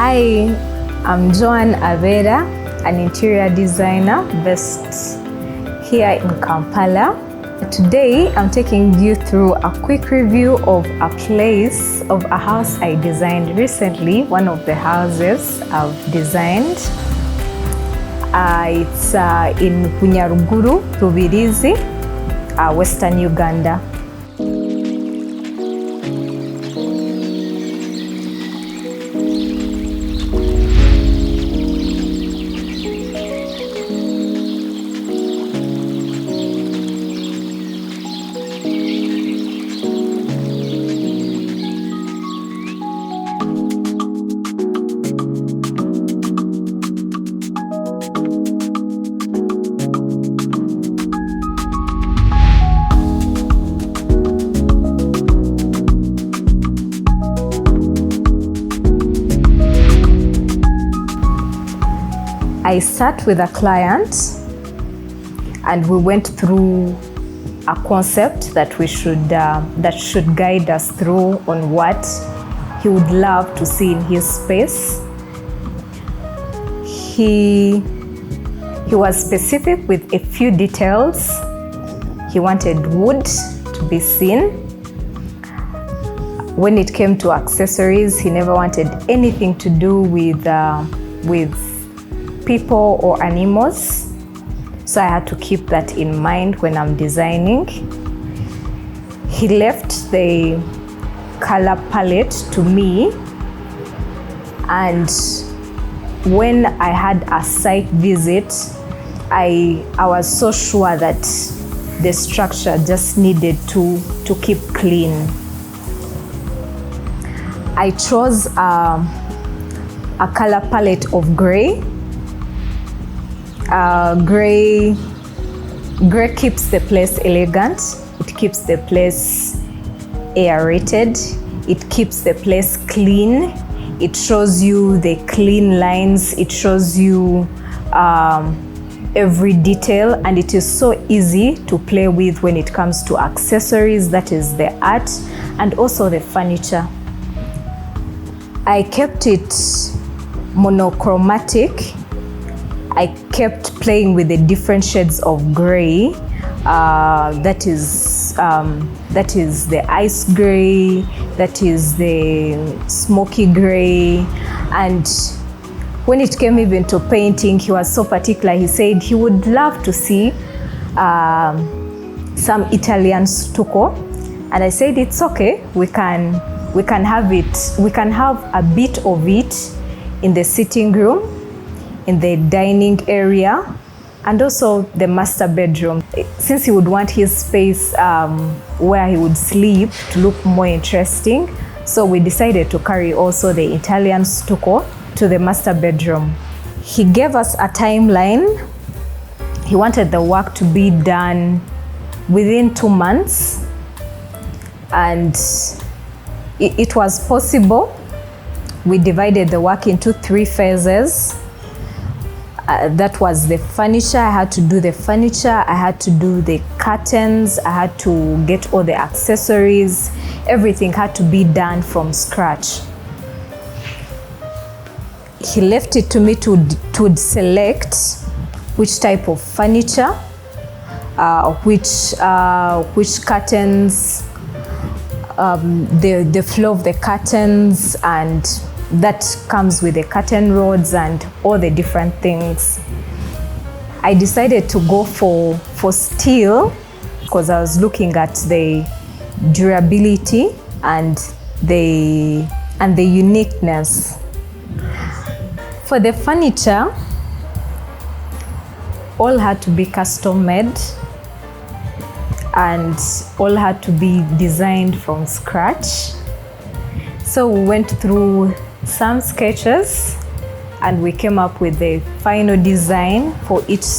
Hi, I'm Abeera, an interior designer based here in Kampala. Today, I'm taking you through a quick review of a house I designed recently, one of the houses I've designed. It's in Bunyaruguru, Rubirizi, Western Uganda. I sat with a client and we went through a concept that should guide us through on what he would love to see in his space. He was specific with a few details. He wanted wood to be seen. When it came to accessories, he never wanted anything to do with people or animals, so I had to keep that in mind when I'm designing. He left the color palette to me, and when I had a site visit, I was so sure that the structure just needed to keep clean. I chose a color palette of gray. Gray keeps the place elegant, it keeps the place aerated, it keeps the place clean, it shows you the clean lines, it shows you every detail, and it is so easy to play with when it comes to accessories, that is the art, and also the furniture. I kept it monochromatic. I kept playing with the different shades of gray. That is the ice gray, that is the smoky gray. And when it came even to painting, he was so particular. He said he would love to see some Italian stucco. And I said, it's okay, we can have it. We can have a bit of it in the sitting room, in the dining area, and also the master bedroom. Since he would want his space where he would sleep to look more interesting, so we decided to carry also the Italian stucco to the master bedroom. He gave us a timeline. He wanted the work to be done within 2 months, and it was possible. We divided the work into 3 phases. That was the furniture. I had to do the furniture, I had to do the curtains, I had to get all the accessories. Everything had to be done from scratch. He left it to me to select which type of furniture, which curtains, the flow of the curtains, and that comes with the curtain rods and all the different things. I decided to go for steel because I was looking at the durability and the uniqueness. For the furniture, all had to be custom made and all had to be designed from scratch. So we went through some sketches and we came up with the final design for each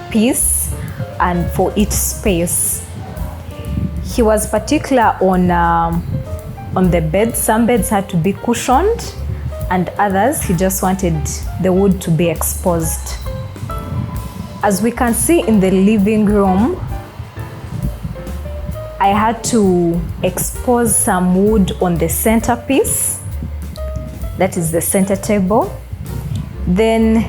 piece and for each space. He was particular on the beds. Some beds had to be cushioned, and others he just wanted the wood to be exposed. As we can see in the living room, I had to expose some wood on the centerpiece That is the center table. Then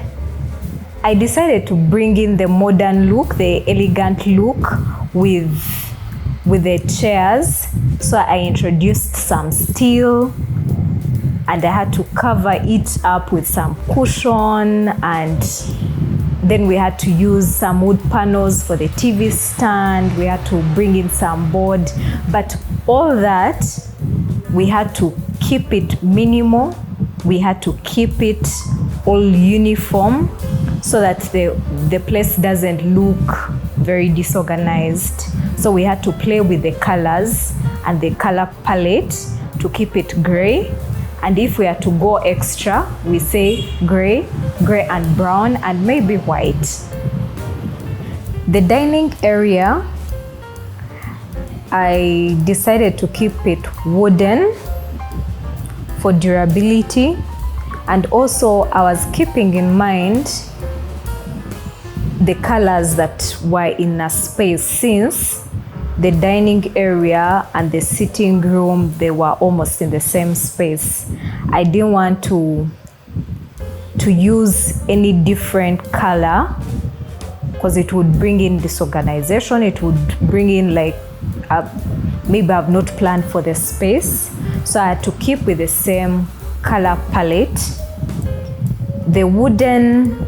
I decided to bring in the modern look, the elegant look with the chairs. So I introduced some steel, and I had to cover it up with some cushion, and then we had to use some wood panels for the TV stand. We had to bring in some board, but all that, we had to keep it minimal. We had to keep it all uniform so that the place doesn't look very disorganized. So we had to play with the colors and the color palette to keep it gray. And if we are to go extra, we say gray and brown, and maybe white. The dining area, I decided to keep it wooden for durability, and also I was keeping in mind the colors that were in a space, since the dining area and the sitting room, they were almost in the same space. I didn't want to use any different color because it would bring in disorganization. It would bring in like maybe I've not planned for the space. So I had to keep with the same color palette. The wooden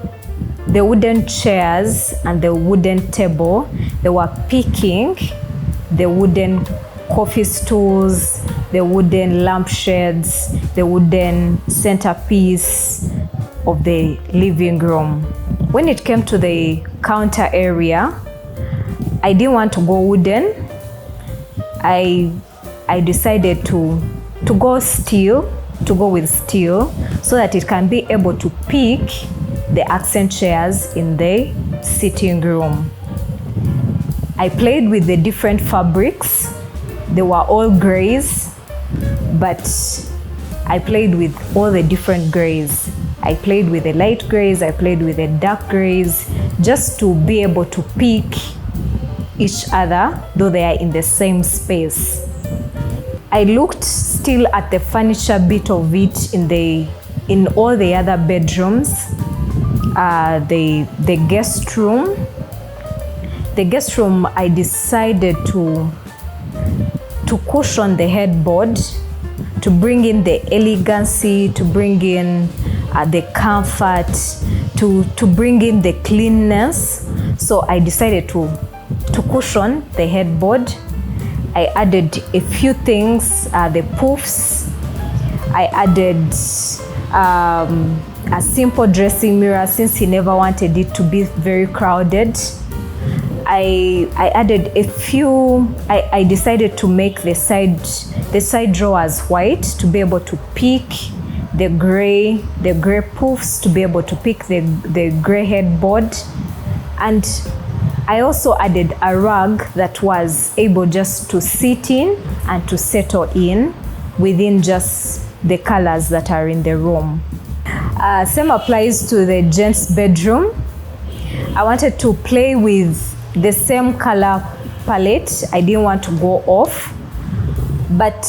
chairs and the wooden table, they were picking the wooden coffee stools, the wooden lampshades, the wooden centerpiece of the living room. When it came to the counter area, I didn't want to go wooden. I decided to go with steel so that it can be able to pick the accent chairs in the sitting room. I played with the different fabrics. They were all grays, but I played with all the different grays. I played with the light grays, I played with the dark grays, just to be able to pick each other, though they are in the same space. I looked still at the furniture bit of it in all the other bedrooms. The guest room. The guest room, I decided to cushion the headboard, to bring in the elegancy, to bring in the comfort, to bring in the cleanness. So I decided to cushion the headboard. I added a few things, the poofs. I added a simple dressing mirror since he never wanted it to be very crowded. I added a few. I decided to make the side drawers white to be able to pick the gray poofs, to be able to pick the gray headboard. And I also added a rug that was able just to sit in and to settle in within just the colors that are in the room. Same applies to the gents' bedroom. I wanted to play with the same color palette. I didn't want to go off, but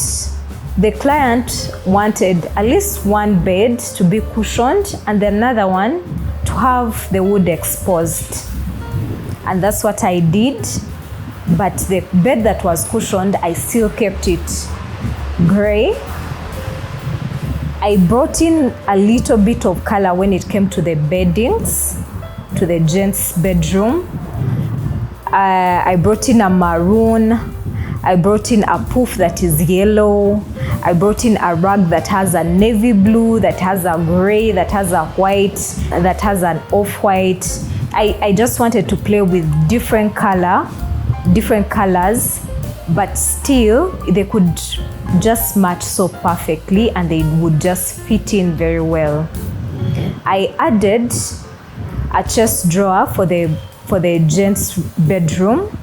the client wanted at least one bed to be cushioned and another one to have the wood exposed. And that's what I did. But the bed that was cushioned, I still kept it gray. I brought in a little bit of color when it came to the beddings, to the gents' bedroom. I brought in a maroon. I brought in a poof that is yellow. I brought in a rug that has a navy blue, that has a gray, that has a white, that has an off-white. I just wanted to play with different colors, but still they could just match so perfectly and they would just fit in very well. I added a chest drawer for the gents' bedroom.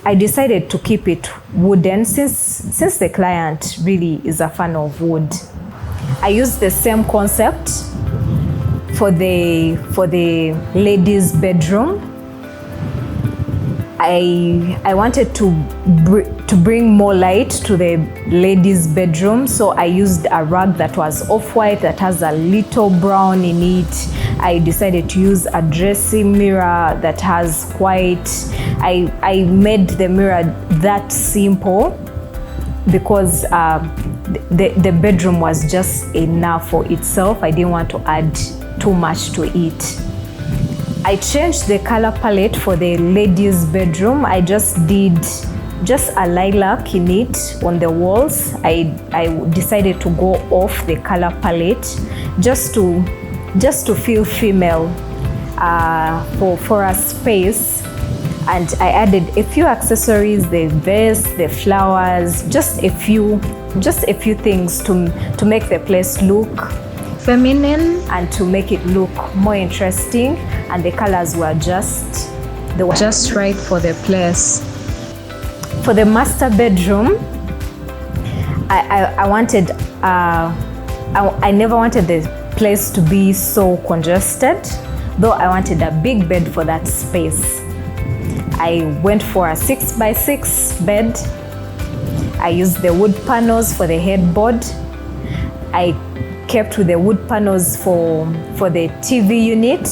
I decided to keep it wooden since the client really is a fan of wood. I used the same concept for the ladies' bedroom. I wanted to bring more light to the ladies' bedroom, so I used a rug that was off-white that has a little brown in it. I decided to use a dressing mirror that has white. I made the mirror that simple because the bedroom was just enough for itself. I didn't want to add too much to it. I changed the color palette for the ladies' bedroom. I just did a lilac in it on the walls. I decided to go off the color palette just to feel female for a space. And I added a few accessories, the vest, the flowers, just a few things to make the place look feminine and to make it look more interesting. And the colors were just right for the place. For the master bedroom, I wanted I never wanted the place to be so congested, though I wanted a big bed for that space. I went for a 6x6 bed. I used the wood panels for the headboard. I kept with the wood panels for the TV unit.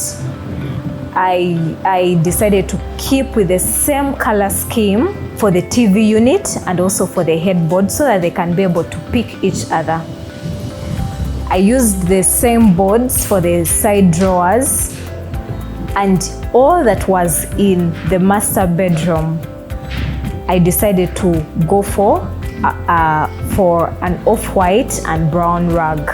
I decided to keep with the same color scheme for the TV unit and also for the headboard so that they can be able to pick each other. I used the same boards for the side drawers, and all that was in the master bedroom, I decided to go for an off-white and brown rug.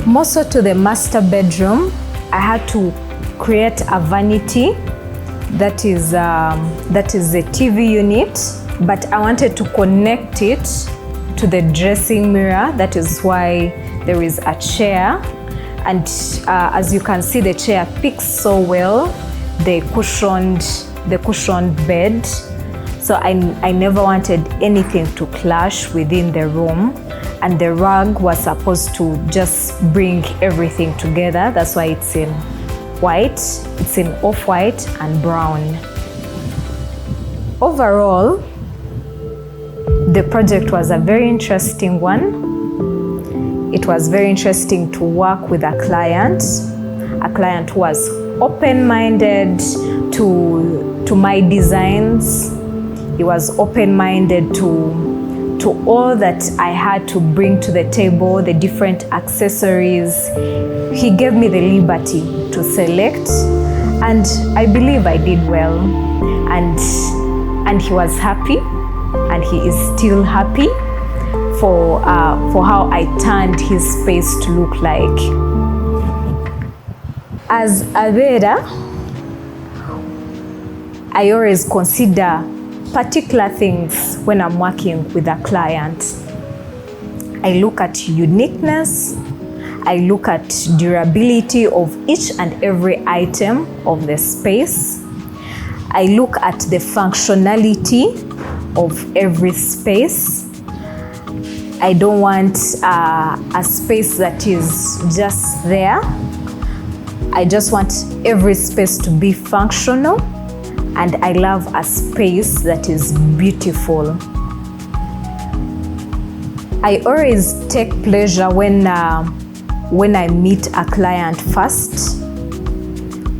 More so to the master bedroom, I had to create a vanity that is a TV unit, but I wanted to connect it to the dressing mirror. That is why there is a chair, and as you can see, the chair fits so well the cushioned bed. So I never wanted anything to clash within the room, and the rug was supposed to just bring everything together. That's why it's in white, it's in off-white and brown. Overall, the project was a very interesting one. It was very interesting to work with a client who was open-minded to my designs. He was open-minded to all that I had to bring to the table, the different accessories. He gave me the liberty to select, and I believe I did well. And he was happy, and he is still happy for how I turned his space to look like. As Abeera, I always consider particular things when I'm working with a client. I look at uniqueness, I look at durability of each and every item of the space. I look at the functionality of every space. I don't want a space that is just there. I just want every space to be functional, and I love a space that is beautiful. I always take pleasure when I meet a client first.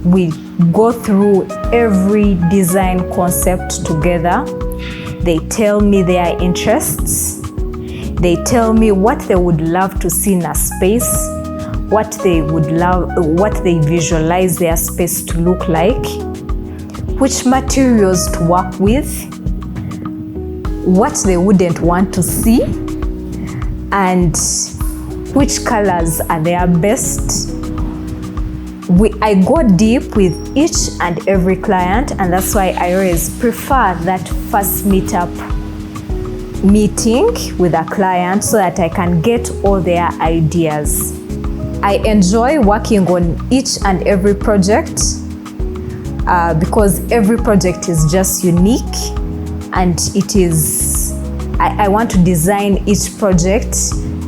We go through every design concept together. They tell me their interests. They tell me what they would love to see in a space, what they visualize their space to look like, which materials to work with, what they wouldn't want to see, and which colors are their best. I go deep with each and every client, and that's why I always prefer that first meeting with a client so that I can get all their ideas. I enjoy working on each and every project because every project is just unique, and I want to design each project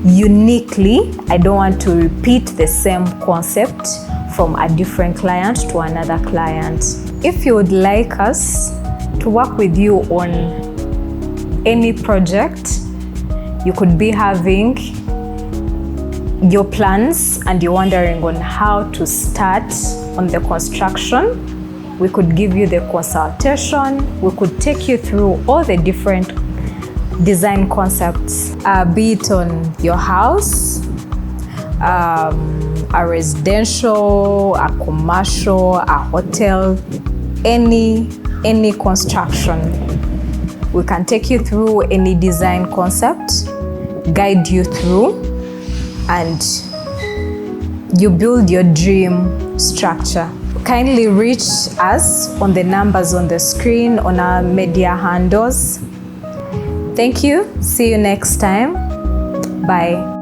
uniquely. I don't want to repeat the same concept from a different client to another client. If you would like us to work with you on any project. You could be having your plans and you're wondering on how to start on the construction. We could give you the consultation. We could take you through all the different design concepts, be it on your house, a residential, a commercial, a hotel, any construction. We can take you through any design concept, guide you through, and you build your dream structure. Kindly reach us on the numbers on the screen, on our media handles. Thank you. See you next time. Bye.